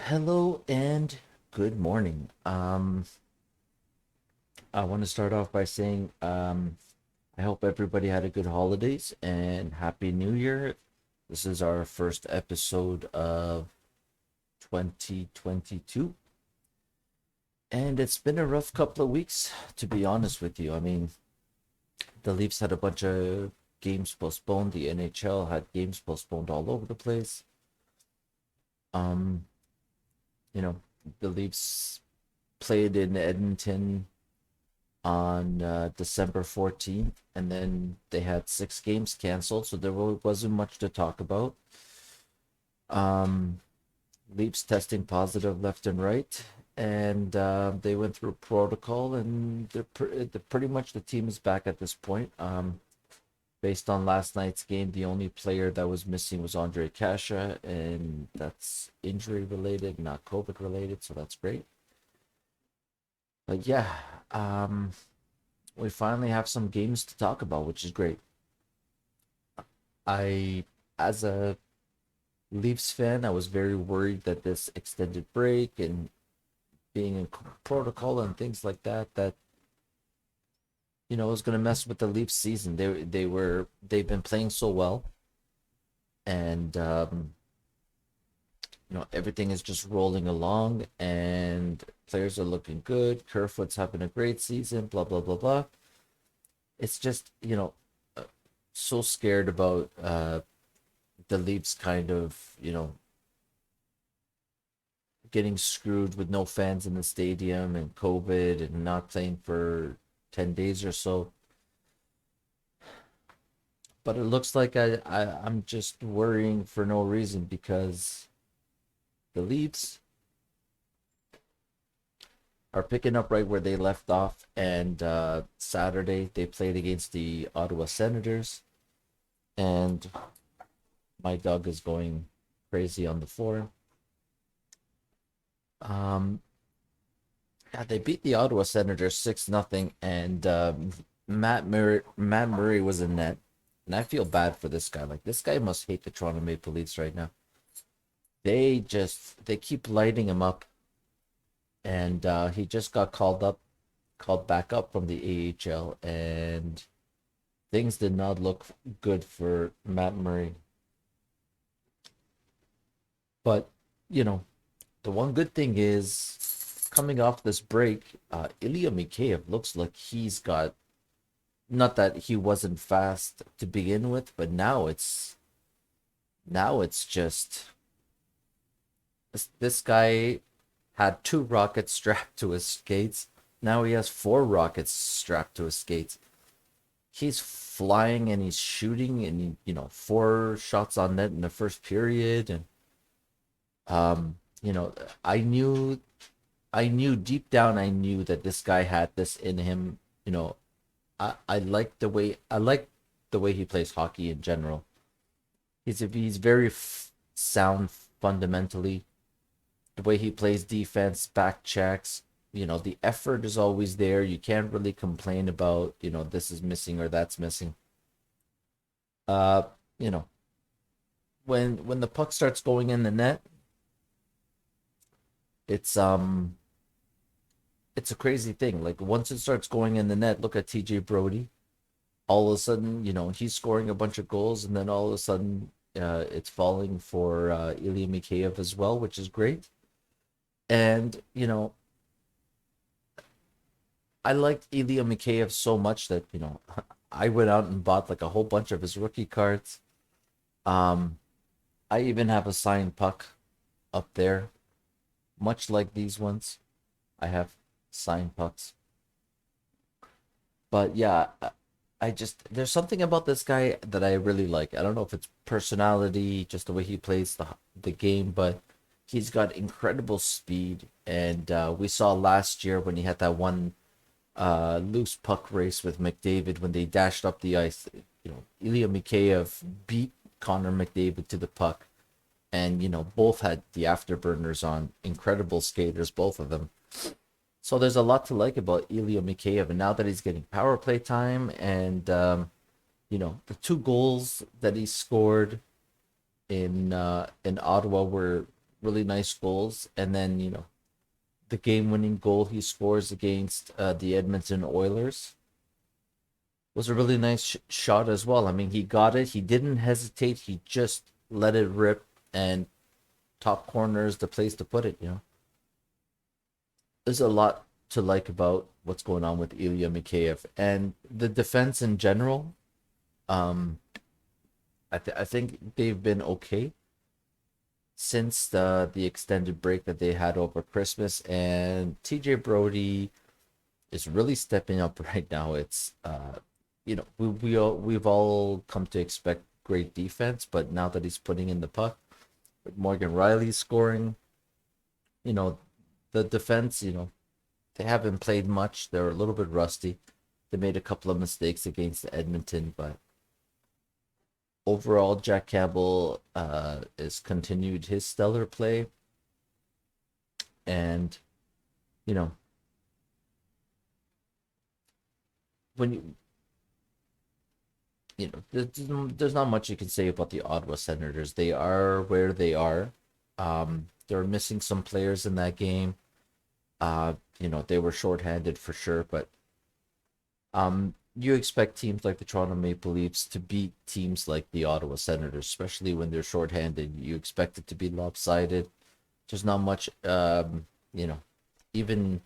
Hello and good morning. I want to start off by saying I hope everybody had a good holidays and happy New Year. This is our first episode of 2022, and it's been a rough couple of weeks, to be honest with you. I mean, the Leafs had a bunch of games postponed. The NHL had games postponed all over the place. Um, you know, the Leafs played in Edmonton on December 14th, and then they had six games canceled, so there wasn't much to talk about. Um, Leafs testing positive left and right, and they went through protocol, and they're pretty much the team is back at this point. Based on last night's game, the only player that was missing was Andre Kasha, and that's injury related, not COVID related, so that's great. But yeah, um, we finally have some games to talk about, which is great. I, as a Leafs fan, I was very worried that this extended break and being in protocol and things like that, was going to mess with the Leafs season. They've been playing so well, and everything is just rolling along, and players are looking good. Kerfoot's having a great season. Blah blah blah blah. It's just so scared about the Leafs kind of getting screwed with no fans in the stadium and COVID and not playing for 10 days or so. But it looks like I'm just worrying for no reason because the Leafs are picking up right where they left off. And Saturday they played against the Ottawa Senators. And my dog is going crazy on the floor. Um, Yeah, they beat the Ottawa Senators 6-0, and Matt Murray was in net, and I feel bad for this guy. Like this guy must hate the Toronto Maple Leafs right now. They keep lighting him up, and he just got called back up from the AHL, and things did not look good for Matt Murray. But you know, the one good thing is coming off this break, Ilya Mikheyev looks like he's got, not that he wasn't fast to begin with, but now it's just this guy had two rockets strapped to his skates. Now he has four rockets strapped to his skates. He's flying and he's shooting, and four shots on net in the first period. And you know, I knew I knew deep down, I knew that this guy had this in him. I like the way he plays hockey in general. He's very sound fundamentally. The way he plays defense, back checks, the effort is always there. You can't really complain about, this is missing or that's missing. Uh, you know, when the puck starts going in the net, it's it's a crazy thing. Like once it starts going in the net, look at TJ Brody. All of a sudden, he's scoring a bunch of goals, and then all of a sudden, it's falling for Ilya Mikheyev as well, which is great. And I liked Ilya Mikheyev so much that I went out and bought like a whole bunch of his rookie cards. Um, I even have a signed puck up there, much like these ones. I have signed pucks. But yeah, I just there's something about this guy that I really like. I don't know if it's personality, just the way he plays the game, but he's got incredible speed. And we saw last year when he had that one loose puck race with McDavid when they dashed up the ice. Ilya Mikheyev beat Connor McDavid to the puck, and both had the afterburners on. Incredible skaters, both of them. So there's a lot to like about Ilya Mikheyev, and now that he's getting power play time, and the two goals that he scored in Ottawa were really nice goals, and then the game-winning goal he scores against the Edmonton Oilers was a really nice shot as well. I mean, he got it. He didn't hesitate. He just let it rip, and top corner is the place to put it. There's a lot to like about what's going on with Ilya Mikheyev and the defense in general. Um, I think they've been okay since the extended break that they had over Christmas, and TJ Brody is really stepping up right now. It's we've all come to expect great defense, but now that he's putting in the puck, with Morgan Riley scoring, you know, the defense, they haven't played much. They're a little bit rusty. They made a couple of mistakes against Edmonton, but overall, Jack Campbell has continued his stellar play, and you know when there's not much you can say about the Ottawa Senators. They are where they are. They're missing some players in that game. They were shorthanded for sure, but you expect teams like the Toronto Maple Leafs to beat teams like the Ottawa Senators, especially when they're shorthanded. You expect it to be lopsided. There's not much, even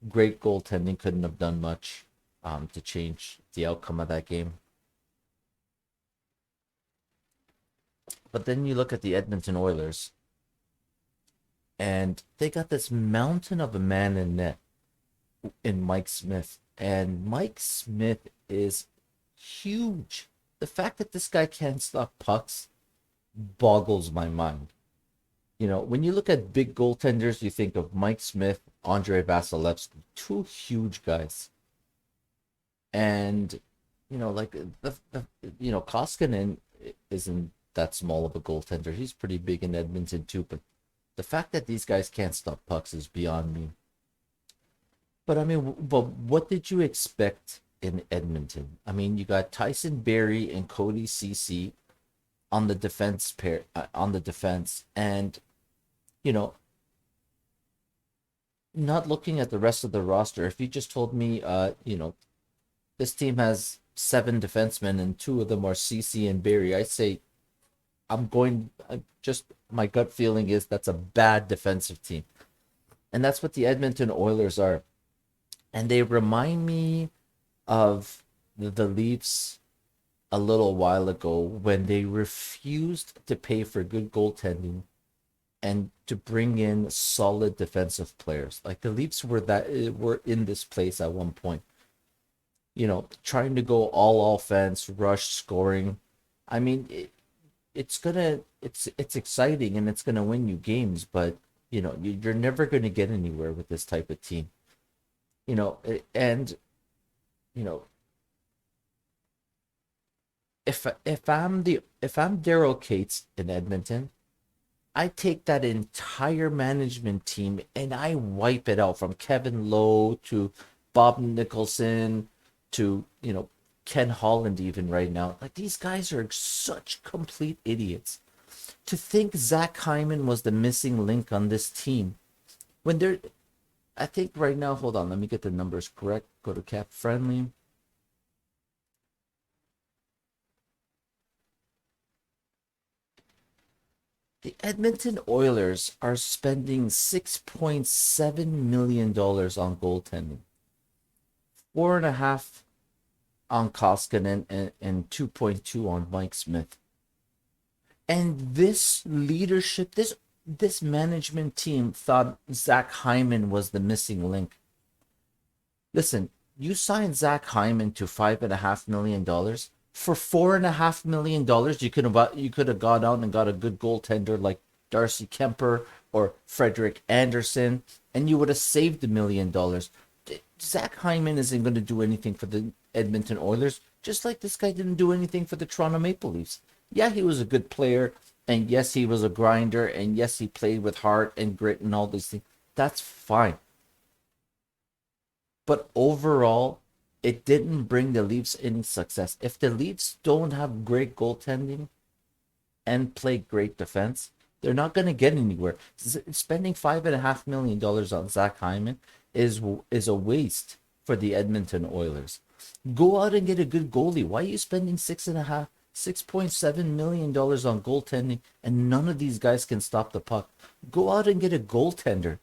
great goaltending couldn't have done much to change the outcome of that game. But then you look at the Edmonton Oilers, and they got this mountain of a man in net in Mike Smith. And Mike Smith is huge. The fact that this guy can't stop pucks boggles my mind. When you look at big goaltenders, you think of Mike Smith, Andrei Vasilevsky, two huge guys. And, like Koskinen isn't that small of a goaltender. He's pretty big in Edmonton too, but the fact that these guys can't stop pucks is beyond me. But I mean, but what did you expect in Edmonton? I mean, you got Tyson Barrie and Cody Ceci on the defense pair on the defense, and you know, not looking at the rest of the roster. If you just told me, this team has seven defensemen and two of them are Ceci and Barrie, I'd say just my gut feeling is that's a bad defensive team, and that's what the Edmonton Oilers are. And they remind me of the Leafs a little while ago when they refused to pay for good goaltending and to bring in solid defensive players. Like the Leafs were in this place at one point. Trying to go all offense, rush scoring. I mean, it's exciting and it's gonna win you games, but you're never gonna get anywhere with this type of team. And you know if I'm Daryl Cates in Edmonton, I take that entire management team and I wipe it out from Kevin Lowe to Bob Nicholson to Ken Holland even right now. Like these guys are such complete idiots. To think Zach Hyman was the missing link on this team when they're I think right now, hold on, let me get the numbers correct. Go to Cap Friendly. The Edmonton Oilers are spending $6.7 million on goaltending, 4.5 on Koskinen, and 2.2 on Mike Smith. And this leadership, this management team thought Zach Hyman was the missing link. Listen, you signed Zach Hyman to $5.5 million. For $4.5 million, you could have gone out and got a good goaltender like Darcy Kemper or Frederick Anderson, and you would have saved $1 million. Zach Hyman isn't going to do anything for the Edmonton Oilers, just like this guy didn't do anything for the Toronto Maple Leafs. Yeah, he was a good player, and yes, he was a grinder, and yes, he played with heart and grit and all these things. That's fine. But overall, it didn't bring the Leafs any success. If the Leafs don't have great goaltending and play great defense, They're not going to get anywhere. Spending $5.5 million on Zach Hyman is a waste for the Edmonton Oilers. Go out and get a good goalie. Why are you spending $6.7 million on goaltending and none of these guys can stop the puck? Go out and get a goaltender.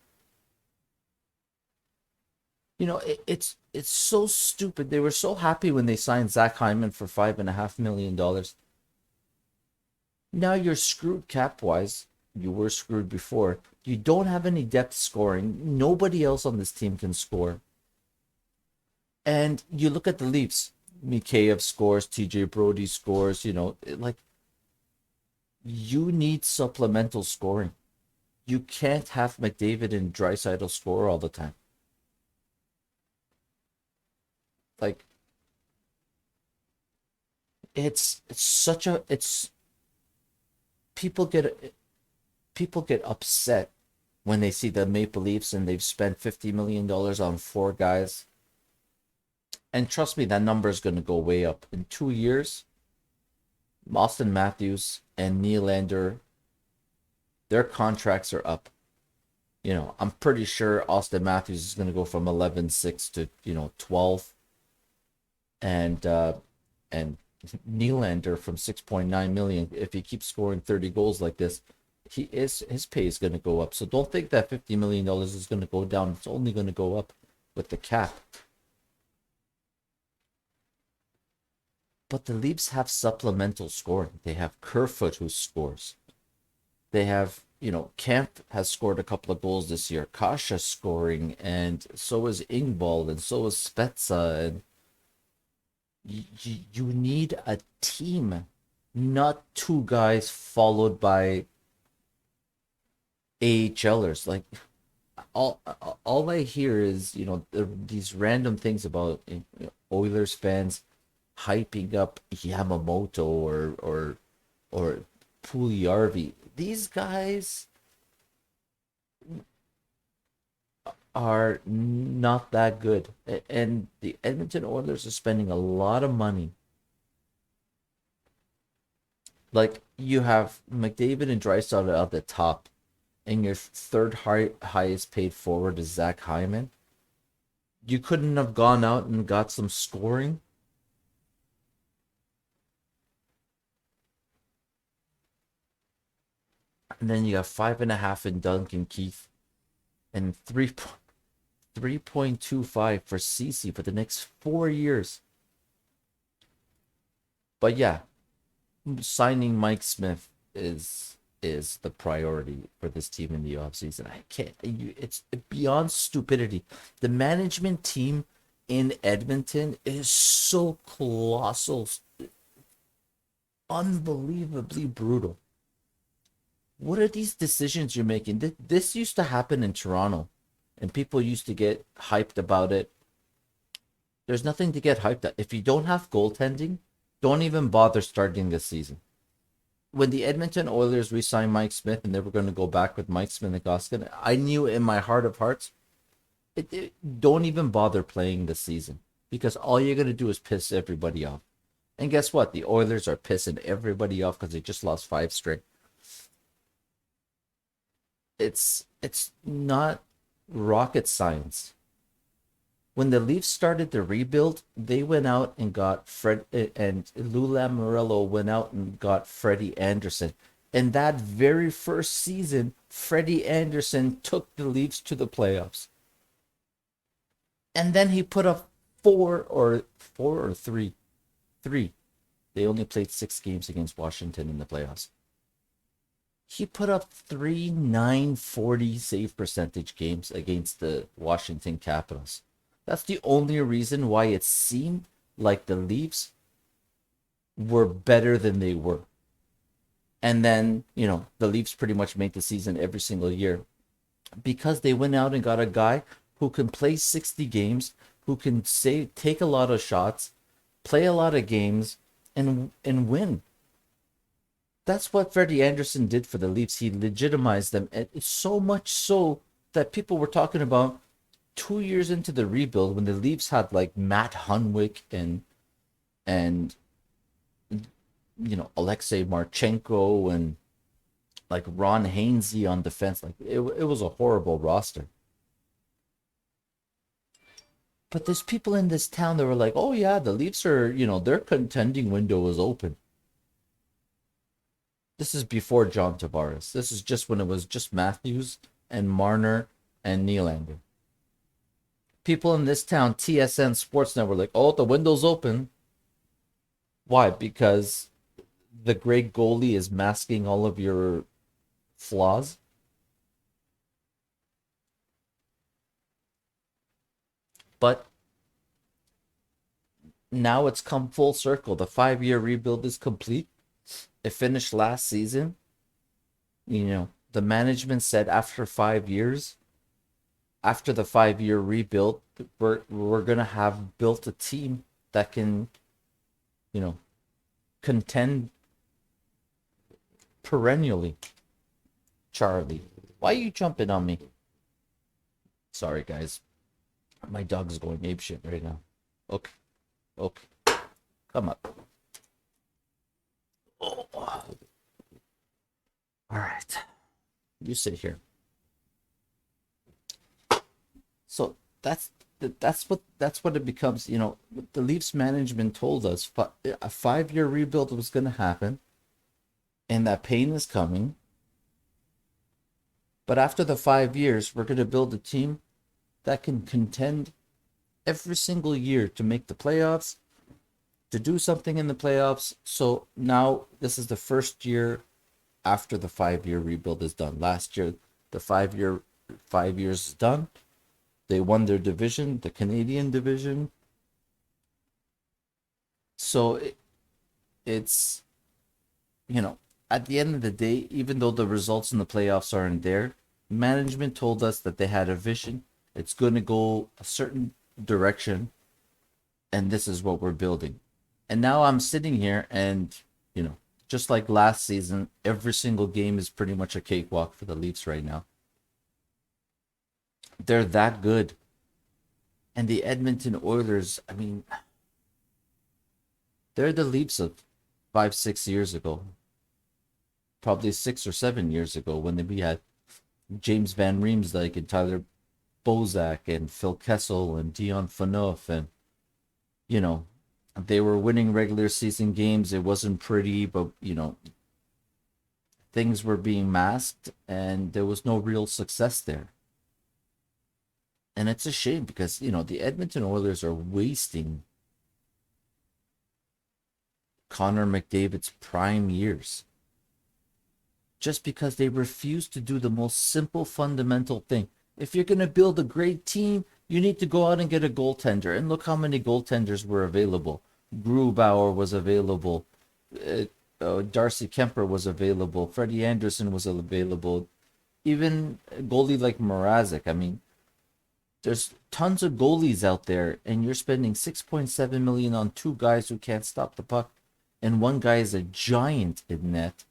It's so stupid. They were so happy when they signed Zach Hyman for $5.5 million. Now you're screwed cap wise. You were screwed before. You don't have any depth scoring. Nobody else on this team can score. And you look at the Leafs. Mikheyev scores, TJ Brody scores, you need supplemental scoring. You can't have McDavid and Draisaitl score all the time. Like it's people get upset when they see the Maple Leafs and they've spent $50 million on four guys. And trust me, that number is going to go way up. In 2 years, Austin Matthews and Nylander, their contracts are up. I'm pretty sure Austin Matthews is going to go from 11.6 to 12, and Nylander from 6.9 million. If he keeps scoring 30 goals like this, his pay is going to go up. So don't think that $50 million is going to go down. It's only going to go up with the cap. But the Leafs have supplemental scoring. They have Kerfoot who scores. They have, Kemp has scored a couple of goals this year. Kasha scoring, and so is Ingvall, and so is Spezza. And you need a team, not two guys followed by AHLers. Like all I hear is these random things about Oilers fans hyping up Yamamoto or Puljujärvi. These guys are not that good, and the Edmonton Oilers are spending a lot of money. Like, you have McDavid and Draisaitl at the top, and your third highest paid forward is Zach Hyman. You couldn't have gone out and got some scoring. And then you got 5.5 in Duncan Keith and 3.25 for Ceci for the next 4 years. But yeah, signing Mike Smith is the priority for this team in the offseason. It's beyond stupidity. The management team in Edmonton is so colossal, unbelievably brutal. What are these decisions you're making? This used to happen in Toronto, and people used to get hyped about it. There's nothing to get hyped at. If you don't have goaltending, don't even bother starting this season. When the Edmonton Oilers re-signed Mike Smith and they were going to go back with Mike Smith and Goskin, I knew in my heart of hearts, don't even bother playing this season, because all you're going to do is piss everybody off. And guess what? The Oilers are pissing everybody off because they just lost 5 straight. It's not rocket science. When the Leafs started the rebuild, they went out and got and Lou Lamoriello went out and got Freddie Anderson. And that very first season, Freddie Anderson took the Leafs to the playoffs. And then he put up four or three. They only played 6 games against Washington in the playoffs. He put up 3 940 save percentage games against the Washington Capitals. That's the only reason why it seemed like the Leafs were better than they were. And then, the Leafs pretty much made the season every single year because they went out and got a guy who can play 60 games, who can take a lot of shots, play a lot of games, and win. That's what Freddie Anderson did for the Leafs. He legitimized them. And it's so much so that people were talking about 2 years into the rebuild when the Leafs had like Matt Hunwick and Alexei Marchenko and like Ron Hainsey on defense. Like it was a horrible roster. But there's people in this town that were like, oh yeah, the Leafs are, their contending window is open. This is before John Tavares. This is just when it was just Matthews and Marner and Nylander. People in this town, TSN Sportsnet, were like, oh, the window's open. Why? Because the great goalie is masking all of your flaws. But now it's come full circle. The 5 year rebuild is complete. It finished last season. The management said after the 5 year rebuild, we're gonna have built a team that can, you know, contend perennially. Charlie, why are you jumping on me? Sorry, guys. My dog's going apeshit right now. Okay, okay, come up. Oh. All right, you sit here. So that's what it becomes. The Leafs management told us a 5 year rebuild was going to happen, and that pain is coming. But after the 5 years, we're going to build a team that can contend every single year to make the playoffs, to do something in the playoffs. So now this is the first year after the 5 year rebuild is done. Last year, the 5 years is done. They won their division, the Canadian division. So it's, at the end of the day, even though the results in the playoffs aren't there, management told us that they had a vision. It's going to go a certain direction, and this is what we're building. And now I'm sitting here, and, just like last season, every single game is pretty much a cakewalk for the Leafs right now. They're that good. And the Edmonton Oilers, I mean, they're the Leafs of 5, 6 years ago. Probably 6 or 7 years ago when we had James Van Riemsdyk and Tyler Bozak and Phil Kessel and Dion Phaneuf. And, they were winning regular season games. It wasn't pretty, but, things were being masked and there was no real success there. And it's a shame because, the Edmonton Oilers are wasting Connor McDavid's prime years just because they refuse to do the most simple fundamental thing. If you're going to build a great team, you need to go out and get a goaltender. And look how many goaltenders were available. Grubauer was available. Darcy Kemper was available. Freddie Anderson was available. Even a goalie like Mrazek. I mean, there's tons of goalies out there, and you're spending $6.7 million on two guys who can't stop the puck, and one guy is a giant in net.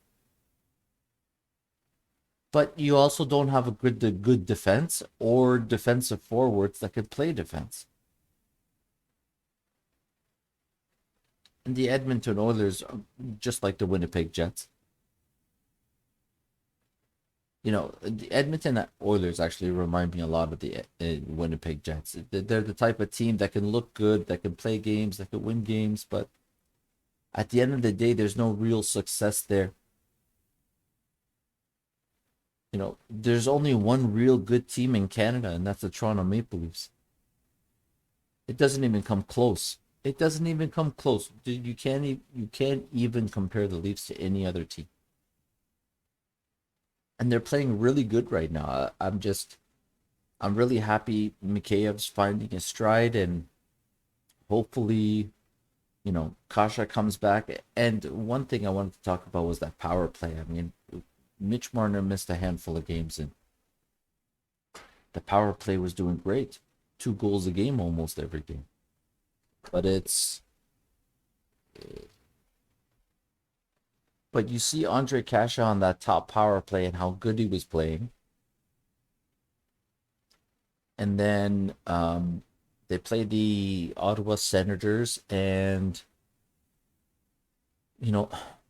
But you also don't have a good defense or defensive forwards that can play defense. And the Edmonton Oilers are just like the Winnipeg Jets. The Edmonton Oilers actually remind me a lot of the Winnipeg Jets. They're the type of team that can look good, that can play games, that can win games, but at the end of the day, there's no real success there. There's only one real good team in Canada, and that's the Toronto Maple Leafs. It doesn't even come close. It doesn't even come close. You can't even compare the Leafs to any other team. And they're playing really good right now. I'm really happy Mikheyev's finding his stride, and hopefully, Kasha comes back. And one thing I wanted to talk about was that power play. I mean, Mitch Marner missed a handful of games, and the power play was doing great. 2 goals a game almost every game. But you see Andre Kasha on that top power play and how good he was playing. And then they play the Ottawa Senators, and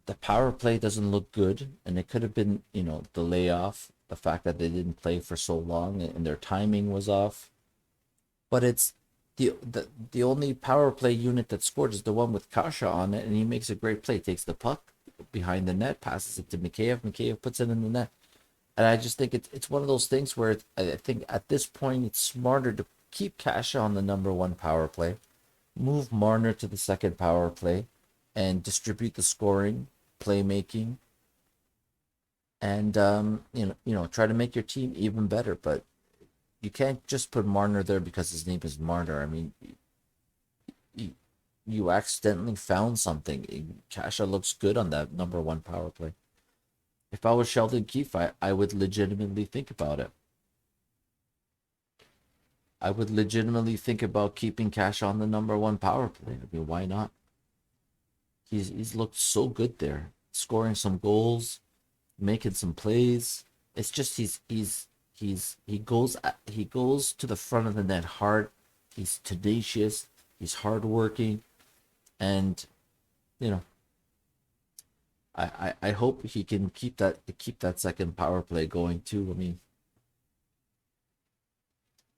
the power play doesn't look good, and it could have been, the layoff, the fact that they didn't play for so long and their timing was off. But it's the only power play unit that scored is the one with Kasha on it, and he makes a great play. Takes the puck behind the net, passes it to Mikheyev. Mikheyev puts it in the net. And I just think it's one of those things where I think at this point it's smarter to keep Kasha on the number one power play, move Marner to the second power play, and distribute the scoring, playmaking, and try to make your team even better. But you can't just put Marner there because his name is Marner. I mean, you accidentally found something. Kasha looks good on that number one power play. If I was Sheldon Keefe, I would legitimately think about it. I would legitimately think about keeping Kasha on the number one power play. I mean, why not? He's looked so good there, scoring some goals, making some plays. It's just he goes to the front of the net hard. He's tenacious. He's hardworking, and you know I hope he can keep that second power play going too. I mean,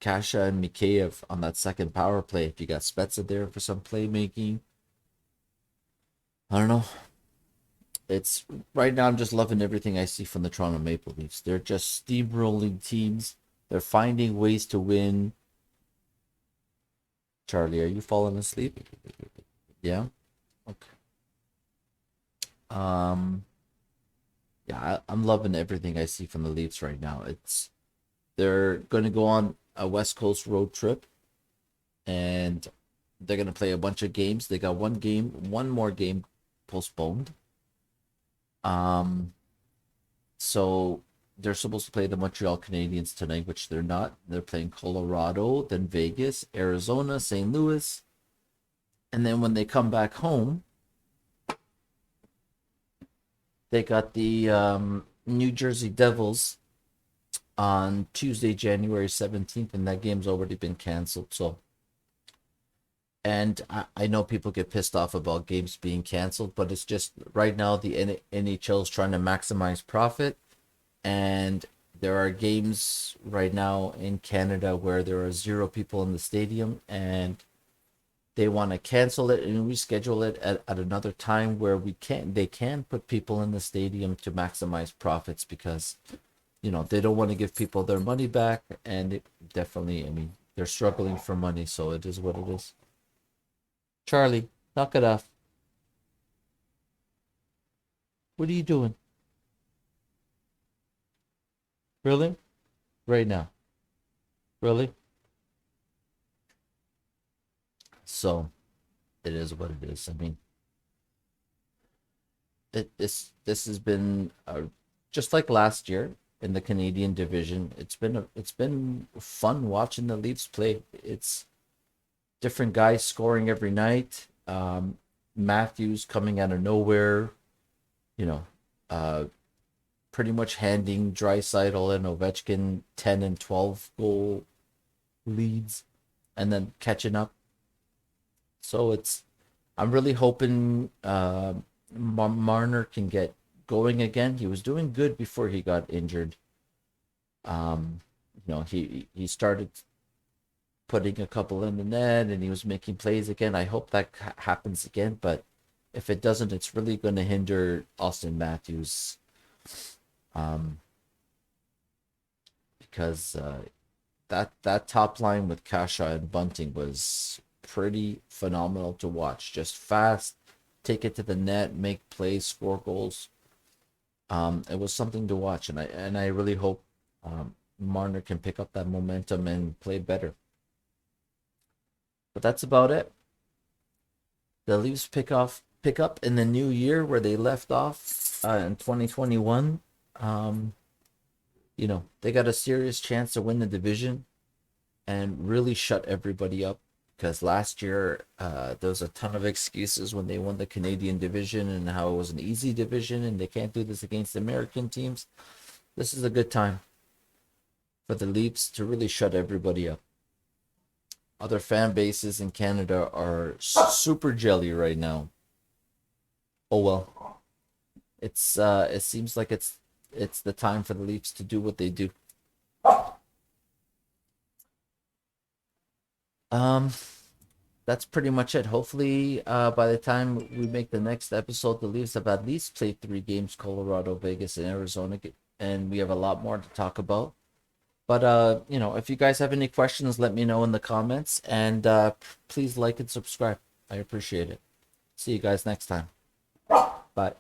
Kasha and Mikheyev on that second power play. If you got Spezza there for some playmaking, I don't know. It's right now. I'm just loving everything I see from the Toronto Maple Leafs. They're just steamrolling teams. They're finding ways to win. Charlie, are you falling asleep? Yeah. Okay. Um. Yeah, I'm loving everything I see from the Leafs right now. They're going to go on a West Coast road trip, and they're going to play a bunch of games. They got one more game postponed. Um, so they're supposed to play the Montreal Canadiens tonight, which they're not. They're playing Colorado, then Vegas, Arizona, St. Louis, and then when they come back home, they got the New Jersey Devils on Tuesday, January 17th, and that game's already been canceled. So, and I know people get pissed off about games being canceled, but it's just right now the NHL is trying to maximize profit, and there are games right now in Canada where there are zero people in the stadium, and they want to cancel it and reschedule it at another time where they can put people in the stadium to maximize profits because they don't want to give people their money back, and it definitely, I mean, they're struggling for money, so it is what it is. Charlie, knock it off. What are you doing? Really? Right now? Really? So it is what it is. I mean, this has been just like last year in the Canadian division. It's been fun watching the Leafs play. It's different guys scoring every night. Matthews coming out of nowhere, you know, uh, pretty much handing Draisaitl and Ovechkin 10 and 12 goal leads, and then catching up. So I'm really hoping Marner can get going again. He was doing good before he got injured. Um, he started putting a couple in the net and he was making plays again. I hope that happens again, but if it doesn't, it's really going to hinder Austin Matthews, um, because that top line with Kasha and Bunting was pretty phenomenal to watch. Just fast, take it to the net, make plays, score goals. It was something to watch, and I really hope Marner can pick up that momentum and play better. But that's about it. The Leafs pick up in the new year where they left off in 2021. Um, they got a serious chance to win the division and really shut everybody up. Because last year, there was a ton of excuses when they won the Canadian division and how it was an easy division and they can't do this against American teams. This is a good time for the Leafs to really shut everybody up. Other fan bases in Canada are super jelly right now. Oh well. it seems like it's the time for the Leafs to do what they do. Um, that's pretty much it. Hopefully, by the time we make the next episode, the Leafs have at least played 3 games: Colorado, Vegas, and Arizona, and we have a lot more to talk about. But if you guys have any questions, let me know in the comments, and please like and subscribe. I appreciate it. See you guys next time. Bye.